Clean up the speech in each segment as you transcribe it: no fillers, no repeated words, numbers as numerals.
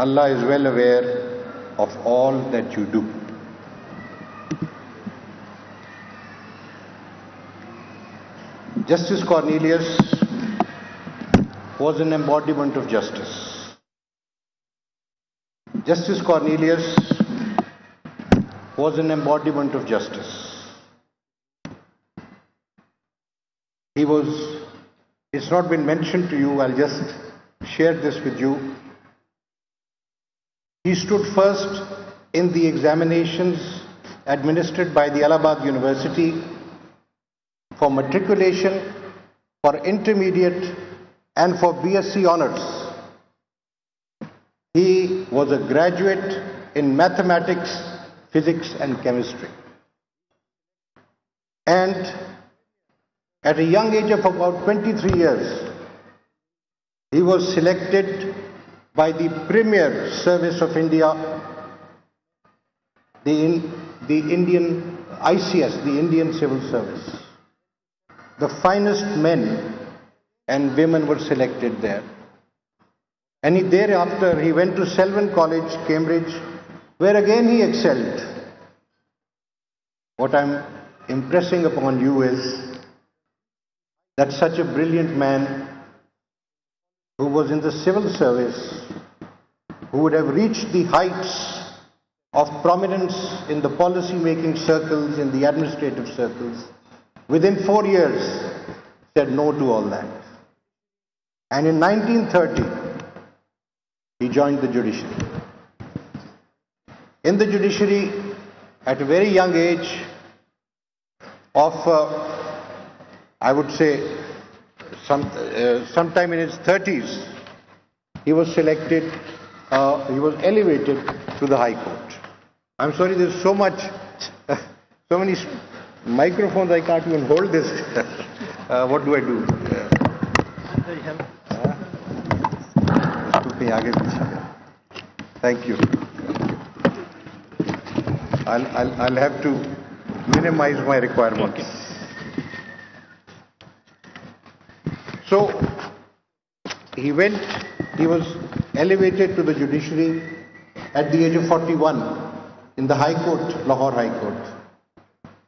Allah is well aware of all that you do. Justice Cornelius was an embodiment of justice. Justice Cornelius was an embodiment of justice. It's not been mentioned to you, I'll just share this with you. He stood first in the examinations administered by the Allahabad University for matriculation, for intermediate and for BSc Honours. He was a graduate in mathematics, physics and chemistry. And at a young age of about 23 years, he was selected by the Premier Service of India, the Indian ICS, the Indian Civil Service. The finest men and women were selected there. And thereafter he went to Selwyn College, Cambridge, where again he excelled. What I'm impressing upon you is that such a brilliant man who was in the civil service, who would have reached the heights of prominence in the policy-making circles, in the administrative circles, within 4 years said no to all that. And in 1930, he joined the judiciary. In the judiciary, at a very young age of, I would say, sometime in his 30s, he was selected, he was elevated to the High Court. I'm sorry, there's so much, so many microphones, I can't even hold this. What do I do? Thank you. I'll have to minimize my requirements. So he was elevated to the judiciary at the age of 41 in the High Court, Lahore High Court.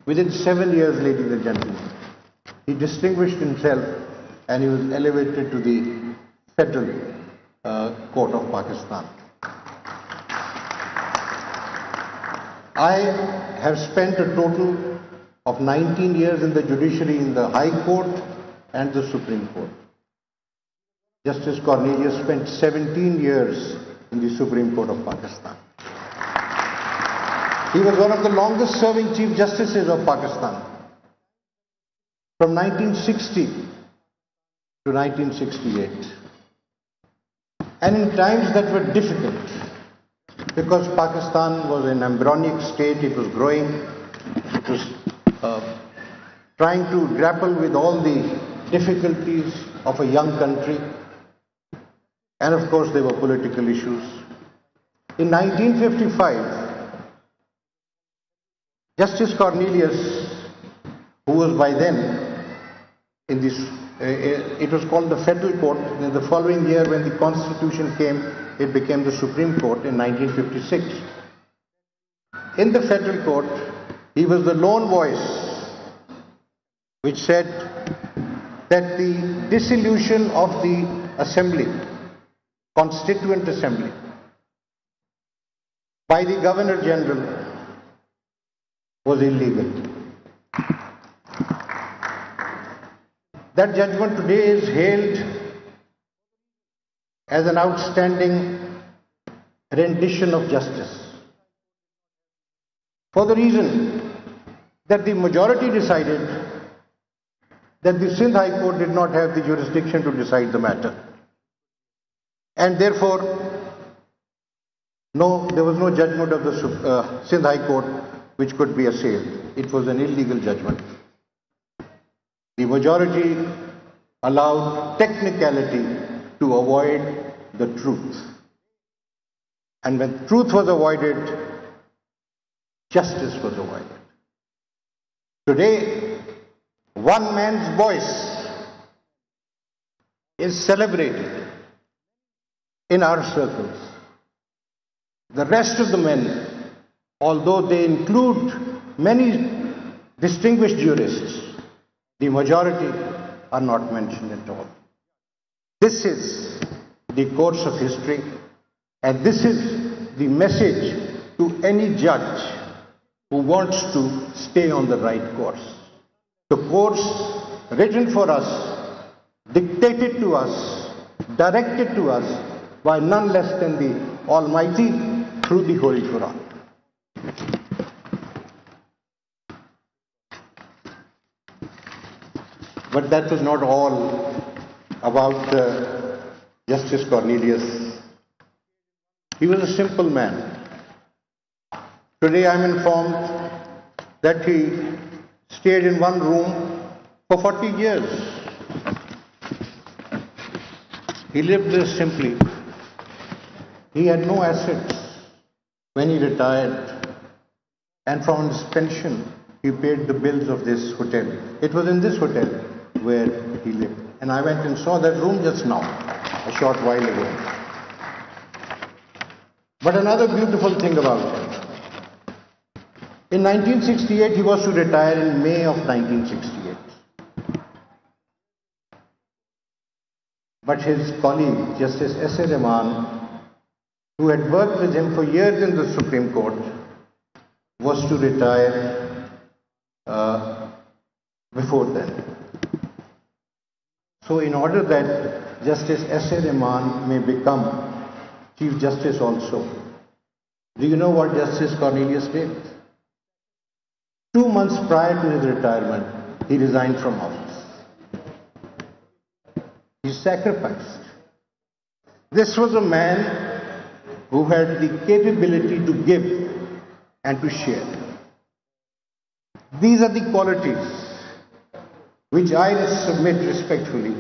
Within 7 years, ladies and gentlemen, he distinguished himself and he was elevated to the Federal Court of Pakistan. I have spent a total of 19 years in the judiciary in the High Court and the Supreme Court. Justice Cornelius spent 17 years in the Supreme Court of Pakistan. He was one of the longest serving Chief Justices of Pakistan, from 1960 to 1968. And in times that were difficult, because Pakistan was an embryonic state, it was growing, it was trying to grapple with all the difficulties of a young country, and of course there were political issues. In 1955, Justice Cornelius, who was by then in this, it was called the Federal Court. In the following year, when the Constitution came, it became the Supreme Court in 1956. In the Federal Court, he was the lone voice which said that the dissolution of the Assembly, Constituent Assembly, by the Governor General was illegal. That judgment today is hailed as an outstanding rendition of justice, for the reason that the majority decided that the Sindh High Court did not have the jurisdiction to decide the matter, and therefore there was no judgment of the Sindh High Court which could be assailed. It was an illegal judgment. The majority allowed technicality to avoid the truth. And when truth was avoided, justice was avoided. Today, one man's voice is celebrated in our circles. The rest of the men, although they include many distinguished jurists, the majority are not mentioned at all. This is the course of history, and this is the message to any judge who wants to stay on the right course. The course written for us, dictated to us, directed to us by none less than the Almighty through the Holy Quran. But that was not all about Justice Cornelius. He was a simple man. Today I am informed that he stayed in one room for 40 years. He lived there simply. He had no assets when he retired, and from his pension he paid the bills of this hotel. It was in this hotel where he lived, and I went and saw that room just now, a short while ago. But another beautiful thing about him, in 1968 he was to retire in May of 1968. But his colleague, Justice S.A. Rahman, who had worked with him for years in the Supreme Court, was to retire before then. So in order that Justice S.A. Rahman may become Chief Justice also, do you know what Justice Cornelius did? 2 months prior to his retirement, he resigned from office. He sacrificed. This was a man who had the capability to give and to share. These are the qualities which I submit respectfully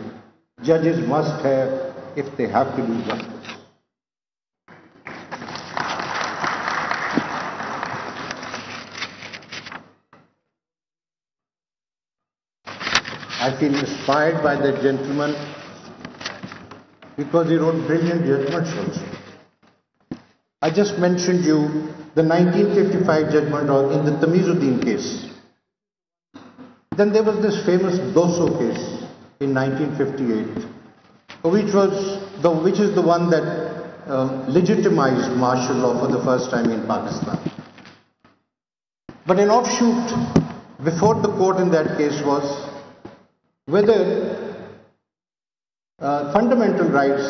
judges must have if they have to do justice. I feel inspired by that gentleman because he wrote brilliant judgments also. I just mentioned you the 1955 judgment in the Tamizuddin case. Then there was this famous Doso case in 1958, which is the one that legitimized martial law for the first time in Pakistan. But an offshoot before the court in that case was whether fundamental rights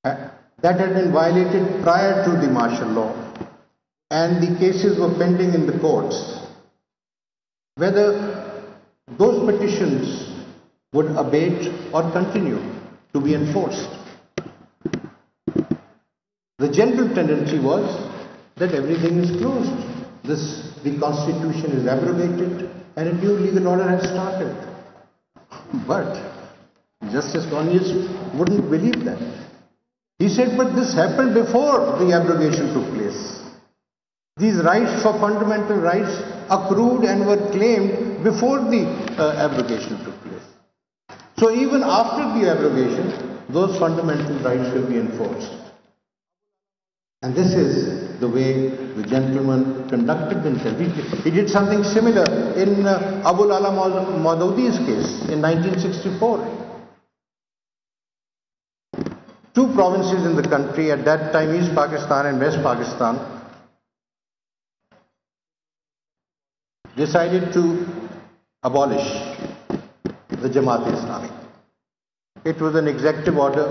that had been violated prior to the martial law and the cases were pending in the courts, whether those petitions would abate or continue to be enforced. The general tendency was that everything is closed. The Constitution is abrogated and a new legal order has started. But Justice Cornelius wouldn't believe that. He said, but this happened before the abrogation took place. These rights for fundamental rights accrued and were claimed before the abrogation took place. So even after the abrogation, those fundamental rights will be enforced. And this is the way the gentleman conducted himself. He did something similar in Abul Ala Maudoudi's case in 1964. Two provinces in the country, at that time East Pakistan and West Pakistan, decided to abolish the Jamaat-e-Islami. It was an executive order,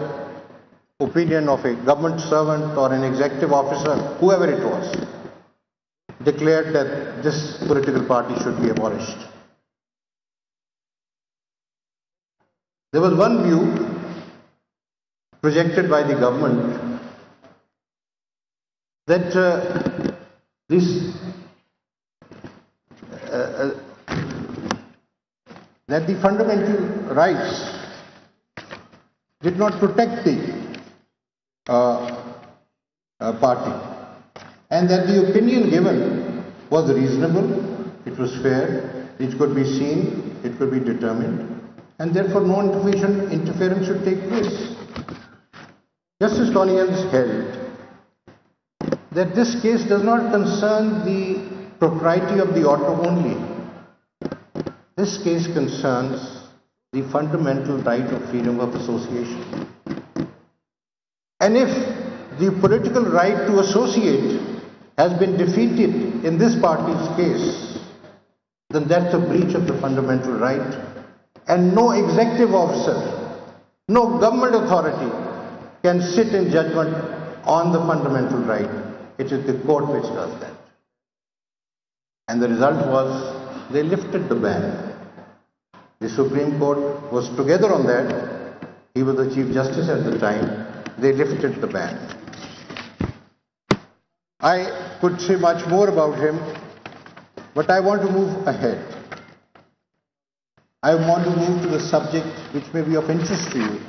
opinion of a government servant or an executive officer, whoever it was, declared that this political party should be abolished. There was one view projected by the government that that the fundamental rights did not protect the party, and that the opinion given was reasonable, it was fair, it could be seen, it could be determined, and therefore no interference should take place. Justice Cornelius held that this case does not concern the propriety of the order only. This case concerns the fundamental right of freedom of association. And if the political right to associate has been defeated in this party's case, then that's a breach of the fundamental right, and no executive officer, no government authority can sit in judgment on the fundamental right. It is the court which does that. And the result was they lifted the ban. The Supreme Court was together on that. He was the Chief Justice at the time. They lifted the ban. I could say much more about him, but I want to move ahead. I want to move to the subject which may be of interest to you.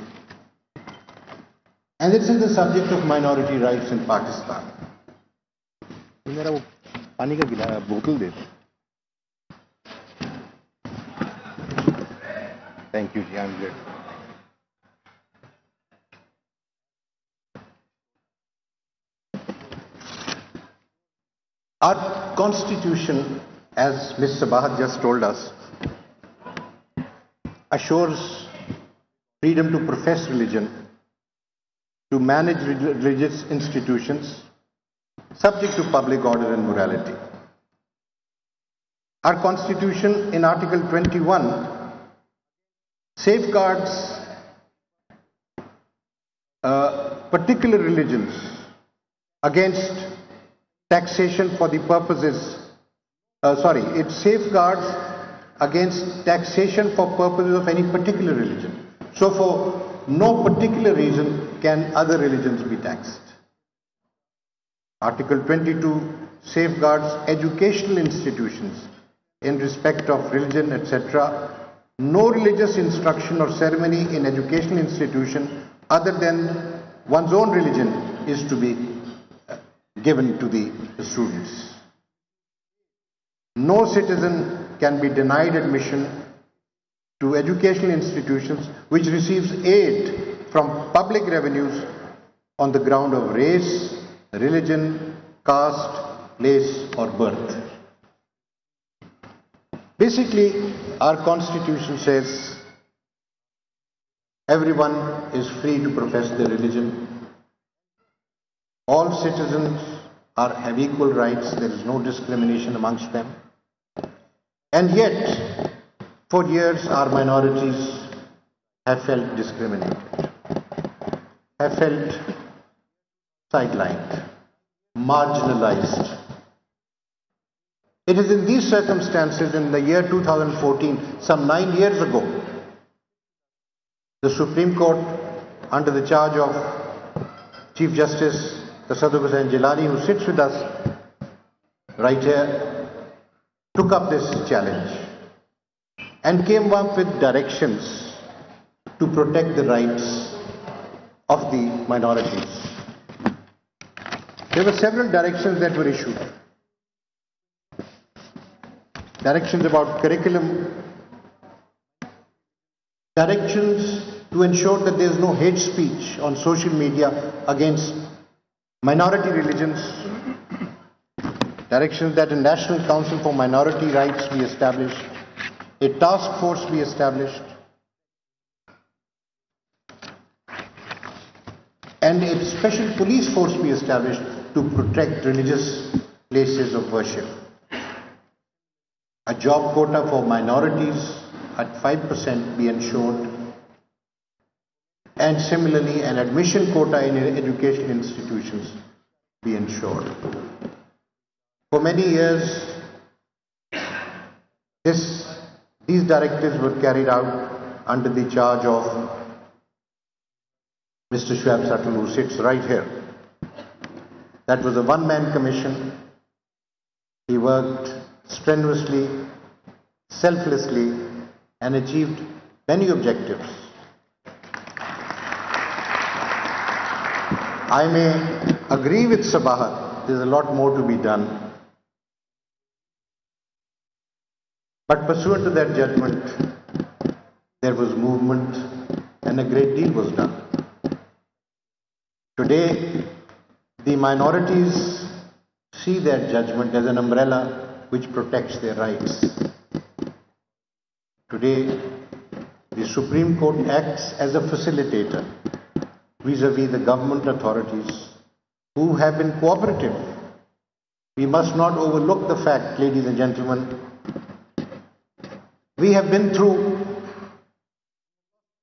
And this is the subject of minority rights in Pakistan. मेरा वो पानी का गिलास बोतल दे. Thank you, Ji. I'm good. Our constitution, as Ms. Sabahat just told us, assures freedom to profess religion, to manage religious institutions, subject to public order and morality. Our constitution in Article 21 safeguards particular religions against taxation for the purposes, it safeguards against taxation for purposes of any particular religion. So for no particular reason can other religions be taxed. Article 22 safeguards educational institutions in respect of religion, etc. No religious instruction or ceremony in educational institution other than one's own religion is to be given to the students. No citizen can be denied admission to educational institutions which receives aid from public revenues on the ground of race, religion, caste, place or birth. Basically, our constitution says everyone is free to profess their religion. All citizens have equal rights. There is no discrimination amongst them. And yet, for years, our minorities have felt discriminated, have felt sidelined, marginalized. It is in these circumstances, in the year 2014, some 9 years ago, the Supreme Court, under the charge of Chief Justice Tasadduq Hussain Jilani, who sits with us right here, took up this challenge and came up with directions to protect the rights of the minorities. There were several directions that were issued. Directions about curriculum, directions to ensure that there is no hate speech on social media against minority religions, directions that a National Council for Minority Rights be established, a task force be established, and a special police force be established to protect religious places of worship. A job quota for minorities at 5% be ensured, and similarly an admission quota in educational institutions be ensured. For many years, these directives were carried out under the charge of Mr. Shoaib Satul, who sits right here. That was a one-man commission. He worked strenuously, selflessly, and achieved many objectives. I may agree with Sabahat, there is a lot more to be done. But pursuant to that judgment, there was movement and a great deal was done. Today, the minorities see that judgment as an umbrella which protects their rights. Today, the Supreme Court acts as a facilitator vis-à-vis the government authorities who have been cooperative. We must not overlook the fact, ladies and gentlemen, we have been through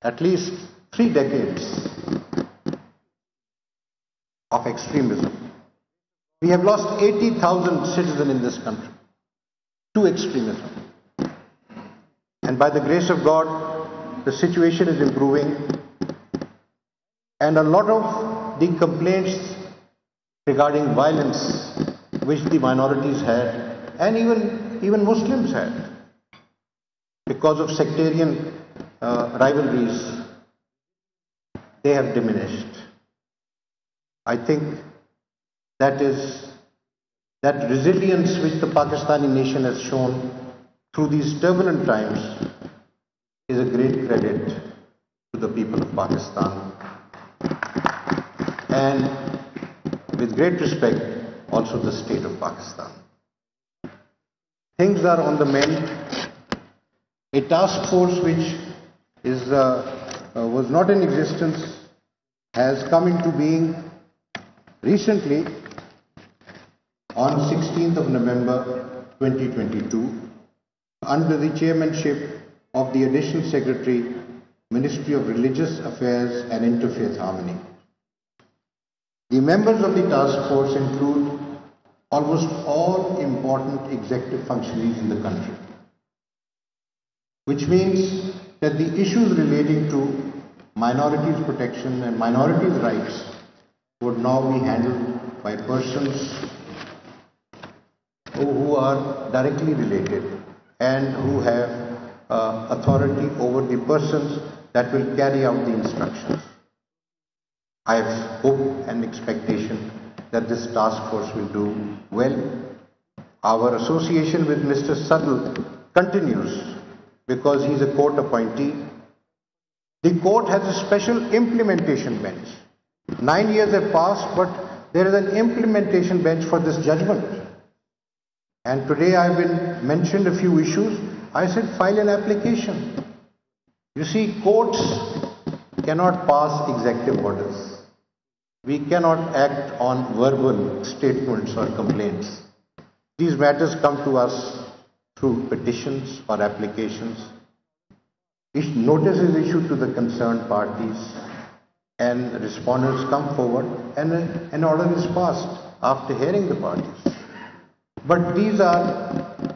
at least 3 decades of extremism. We have lost 80,000 citizens in this country to extremism. And by the grace of God, the situation is improving, and a lot of the complaints regarding violence which the minorities had, and even Muslims had, because of sectarian rivalries, they have diminished. I think that resilience which the Pakistani nation has shown through these turbulent times is a great credit to the people of Pakistan. And with great respect, also the state of Pakistan. Things are on the mend. A task force which was not in existence has come into being recently on 16th of November 2022 under the chairmanship of the Additional Secretary, Ministry of Religious Affairs and Interfaith Harmony. The members of the task force include almost all important executive functionaries in the country, which means that the issues relating to minorities protection and minorities rights would now be handled by persons who are directly related and who have authority over the persons that will carry out the instructions. I have hope and expectation that this task force will do well. Our association with Mr. Sadal continues because he is a court appointee. The court has a special implementation bench. 9 years have passed, but there is an implementation bench for this judgment. And today I have been mentioned a few issues. I said file an application. You see, courts cannot pass executive orders. We cannot act on verbal statements or complaints. These matters come to us through petitions or applications. Notice is issued to the concerned parties and respondents come forward and an order is passed after hearing the parties. But these are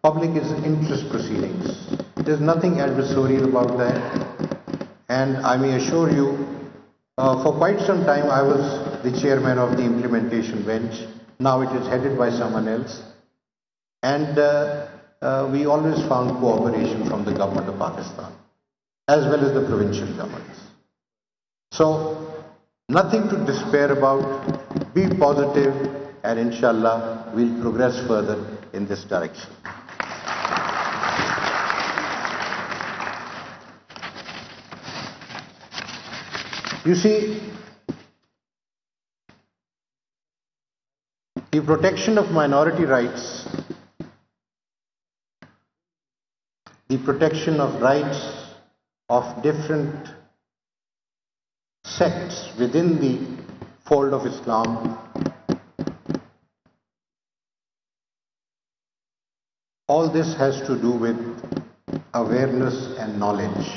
public interest proceedings. There is nothing adversarial about that. And I may assure you, for quite some time I was the chairman of the implementation bench. Now it is headed by someone else. And we always found cooperation from the government of Pakistan, as well as the provincial governments. So, nothing to despair about. Be positive, and inshallah, we'll progress further in this direction. You see, the protection of minority rights, the protection of rights of different sects within the fold of Islam, all this has to do with awareness and knowledge.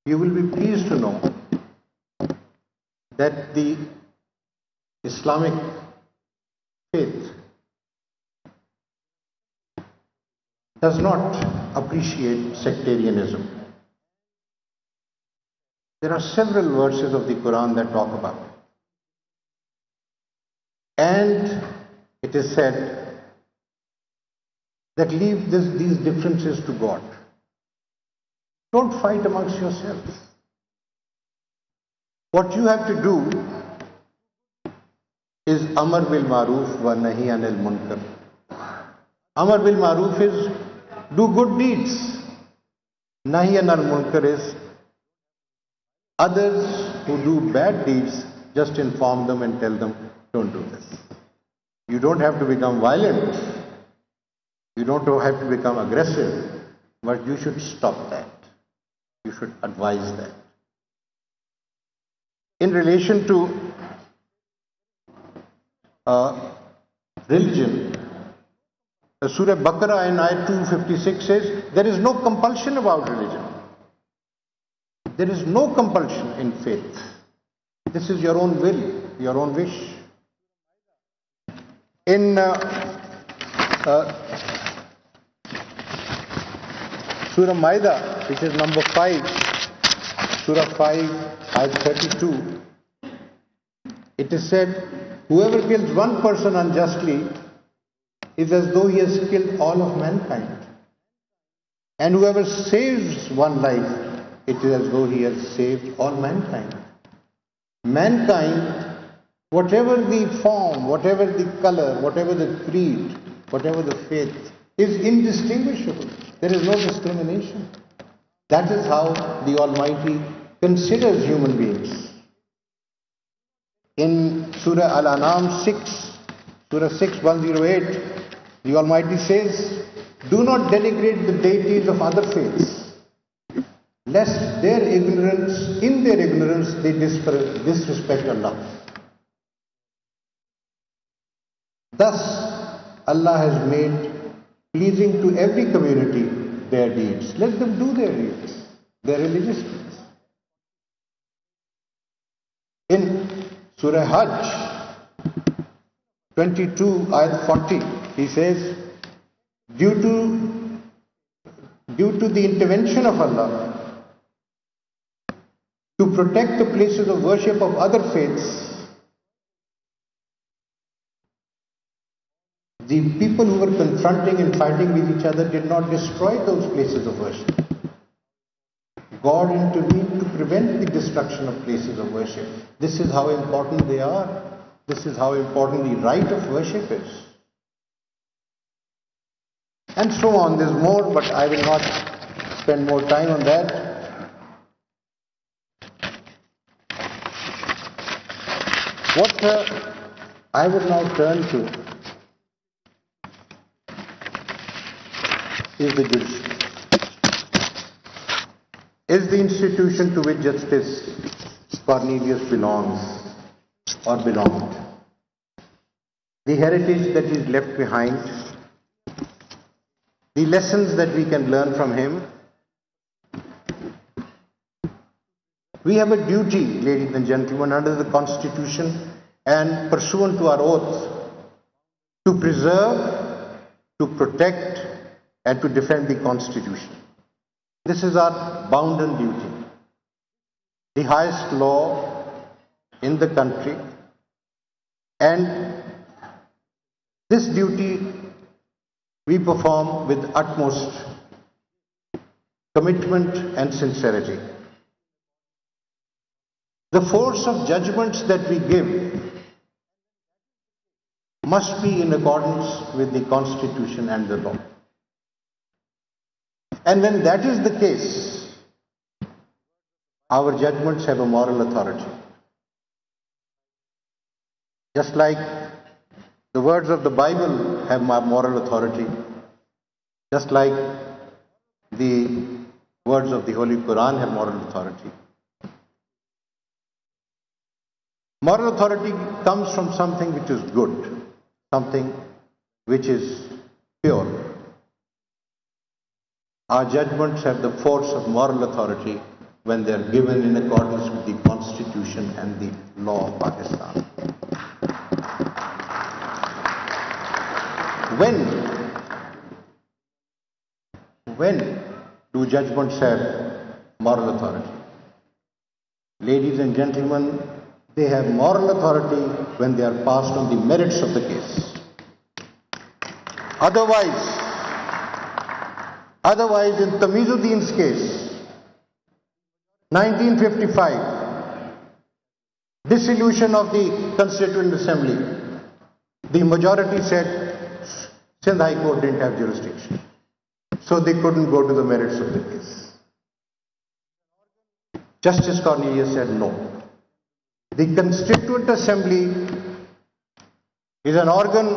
You will be pleased to know that the Islamic faith does not appreciate sectarianism. There are several verses of the Quran that talk about it. And it is said that leave these differences to God. Don't fight amongst yourselves. What you have to do is Amar bil Maroof wa Nahi Anil Munkar. Amar bil Maroof is do good deeds. Nahi Anil Munkar is others who do bad deeds, just inform them and tell them Don't do this. You don't have to become violent. You don't have to become aggressive. But you should stop that. You should advise that. In relation to religion, Surah Baqarah in Ayat 256 says, there is no compulsion about religion. There is no compulsion in faith. This is your own will, your own wish. In Surah Maida, which is number 5, Surah 5, Ayat 32, it is said, whoever kills one person unjustly is as though he has killed all of mankind. And whoever saves one life, it is as though he has saved all mankind. Mankind, whatever the form, whatever the color, whatever the creed, whatever the faith, is indistinguishable. There is no discrimination. That is how the Almighty considers human beings. In Surah Al-An'am 6, Surah 6, 108, the Almighty says, do not denigrate the deities of other faiths, lest in their ignorance, they disrespect Allah. Thus, Allah has made pleasing to every community their deeds. Let them do their deeds, their religious deeds. In Surah Hajj 22, Ayat 40, he says, due to the intervention of Allah to protect the places of worship of other faiths, the people who were confronting and fighting with each other did not destroy those places of worship. God intervened to prevent the destruction of places of worship. This is how important they are. This is how important the right of worship is. And so on. There's more, but I will not spend more time on that. What I would now turn to is the judiciary. Is the institution to which Justice Cornelius belongs or belonged. The heritage that is left behind, the lessons that we can learn from him. We have a duty, ladies and gentlemen, under the Constitution and pursuant to our oath, to preserve, to protect, and to defend the Constitution. This is our bounden duty. The highest law in the country, and this duty we perform with utmost commitment and sincerity. The force of judgments that we give must be in accordance with the Constitution and the law. And when that is the case, our judgments have a moral authority. Just like the words of the Bible have moral authority, just like the words of the Holy Quran have moral authority. Moral authority comes from something which is good, something which is pure. Our judgments have the force of moral authority when they are given in accordance with the Constitution and the law of Pakistan. When do judgments have moral authority? Ladies and gentlemen, they have moral authority when they are passed on the merits of the case. Otherwise, in Tamizuddin's case, 1955, dissolution of the Constituent Assembly, the majority said Sindh High Court didn't have jurisdiction, so they couldn't go to the merits of the case. Justice Cornelius said no. The Constituent Assembly is an organ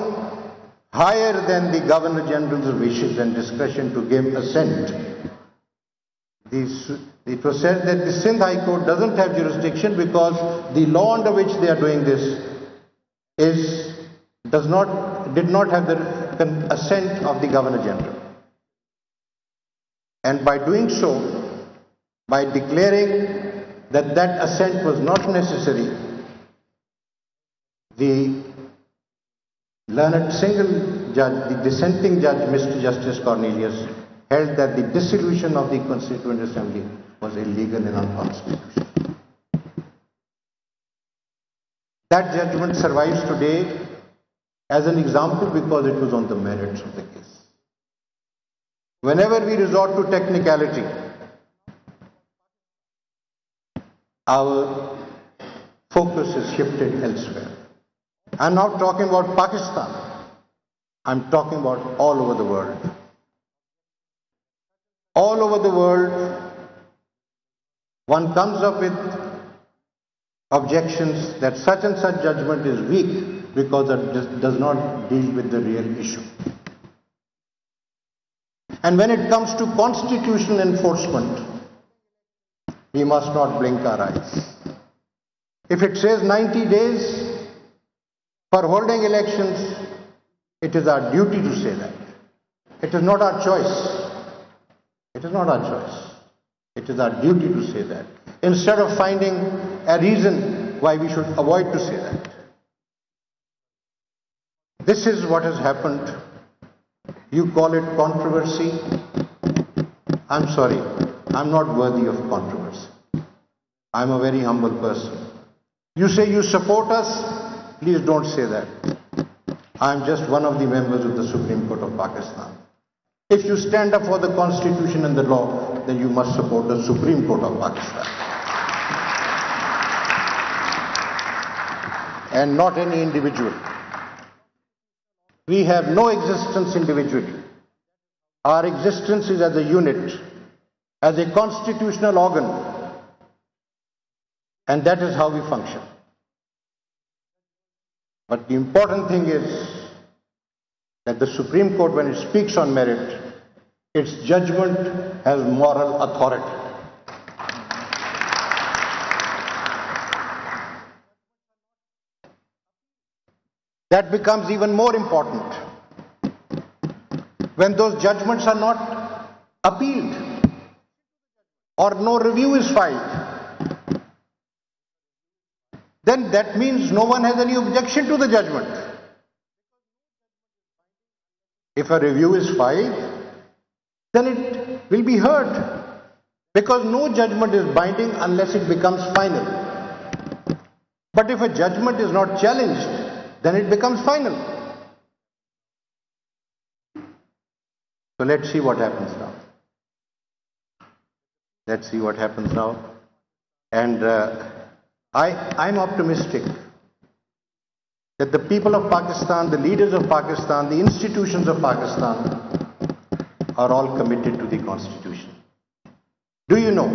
higher than the Governor General's wishes and discretion to give assent. It was said that the Sindh High Court doesn't have jurisdiction because the law under which they are doing this did not have the assent of the Governor General. And by doing so, by declaring that that assent was not necessary, the learned single judge, the dissenting judge, Mr. Justice Cornelius, held that the dissolution of the Constituent Assembly was illegal and unconstitutional. That judgment survives today as an example because it was on the merits of the case. Whenever we resort to technicality, our focus is shifted elsewhere. I'm not talking about Pakistan. I'm talking about all over the world. All over the world, one comes up with objections that such and such judgment is weak because it does not deal with the real issue. And when it comes to constitutional enforcement, we must not blink our eyes. If it says 90 days for holding elections, it is our duty to say that. It is not our choice. It is not our choice. It is our duty to say that, instead of finding a reason why we should avoid to say that. This is what has happened. You call it controversy. I'm sorry, I'm not worthy of controversy. I'm a very humble person. You say you support us, please don't say that. I'm just one of the members of the Supreme Court of Pakistan. If you stand up for the Constitution and the law, then you must support the Supreme Court of Pakistan. And not any individual. We have no existence individually. Our existence is as a unit, as a constitutional organ. And that is how we function. But the important thing is that the Supreme Court, when it speaks on merit, its judgment has moral authority. That becomes even more important when those judgments are not appealed or no review is filed. Then that means no one has any objection to the judgment. If a review is filed, then it will be heard, because no judgment is binding unless it becomes final. But if a judgment is not challenged, then it becomes final. So let's see what happens now. Let's see what happens now. And I'm optimistic that the people of Pakistan, the leaders of Pakistan, the institutions of Pakistan are all committed to the Constitution. Do you know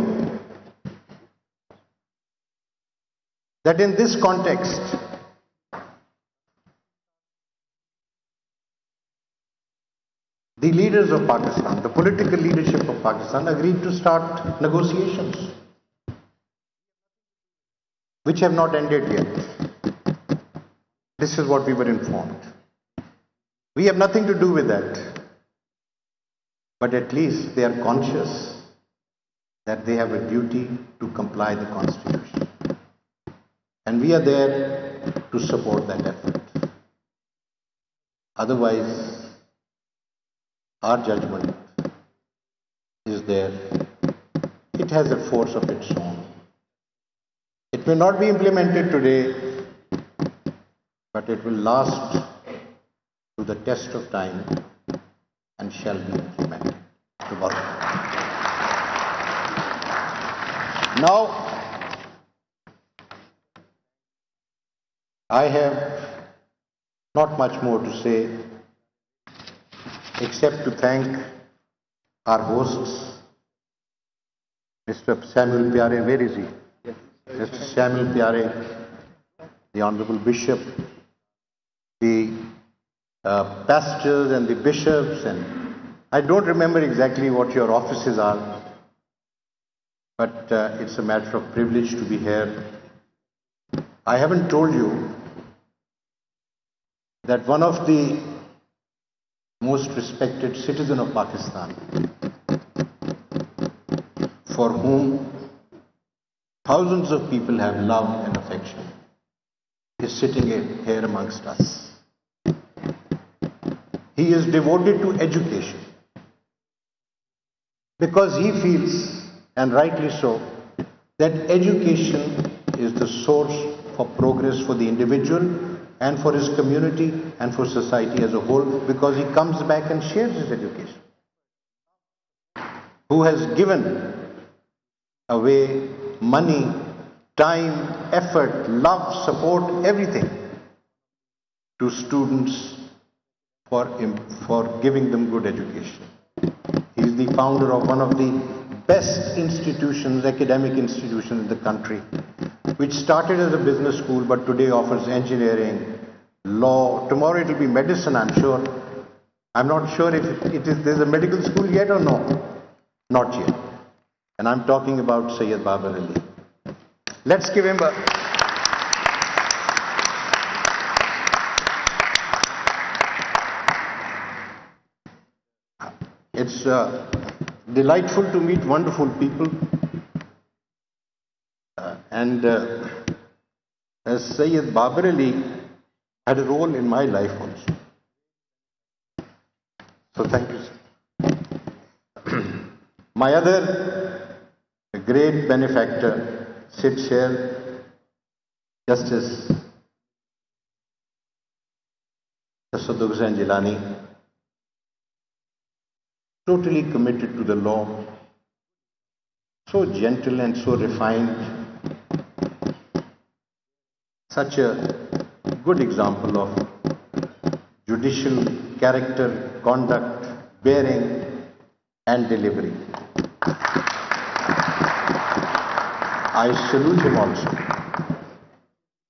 that in this context, the leaders of Pakistan, the political leadership of Pakistan, agreed to start negotiations, which have not ended yet. This is what we were informed. We have nothing to do with that. But at least they are conscious that they have a duty to comply the Constitution. And we are there to support that effort. Otherwise, our judgment is there. It has a force of its own. It may not be implemented today, but it will last to the test of time and shall be implemented tomorrow. Now, I have not much more to say except to thank our hosts, Mr. Samuel Pyare. Where is he? Mr. Samuel Pyare, the Honorable Bishop, the pastors and the bishops, and I don't remember exactly what your offices are, but it's a matter of privilege to be here. I haven't told you that one of the most respected citizen of Pakistan, for whom thousands of people have love and affection, is sitting here amongst us. He is devoted to education because he feels, and rightly so, that education is the source for progress for the individual and for his community and for society as a whole, because he comes back and shares his education. Who has given away money, time, effort, love, support, everything to students for giving them good education. He is the founder of one of the best institutions, academic institutions in the country, which started as a business school but today offers engineering, law. Tomorrow it will be medicine, I'm sure. I'm not sure if there's a medical school yet or no. Not yet. And I'm talking about Sayyid Babar Ali. Let's give him a... It's delightful to meet wonderful people. As Sayyid Babar Ali had a role in my life also. So thank you, sir. My other great benefactor sits here, Justice Asad Hussain Jilani, totally committed to the law, so gentle and so refined, such a good example of judicial character, conduct, bearing and delivery. I salute him also,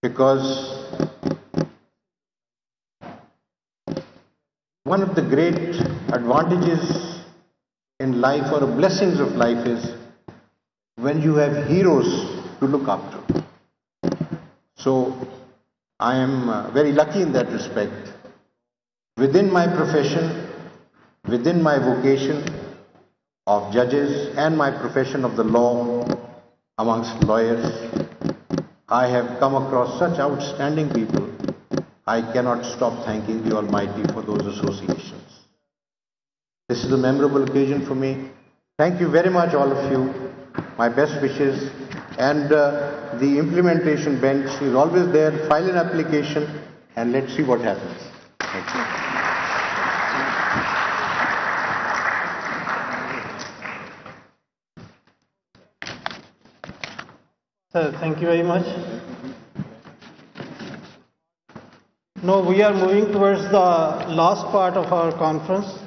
because one of the great advantages in life or blessings of life is when you have heroes to look up to. So I am very lucky in that respect. Within my profession, within my vocation of judges and my profession of the law amongst lawyers, I have come across such outstanding people. I cannot stop thanking the Almighty for those associations. This is a memorable occasion for me. Thank you very much, all of you. My best wishes. And the implementation bench is always there. File an application and let's see what happens. Thank you. Sir, thank you very much. Now we are moving towards the last part of our conference.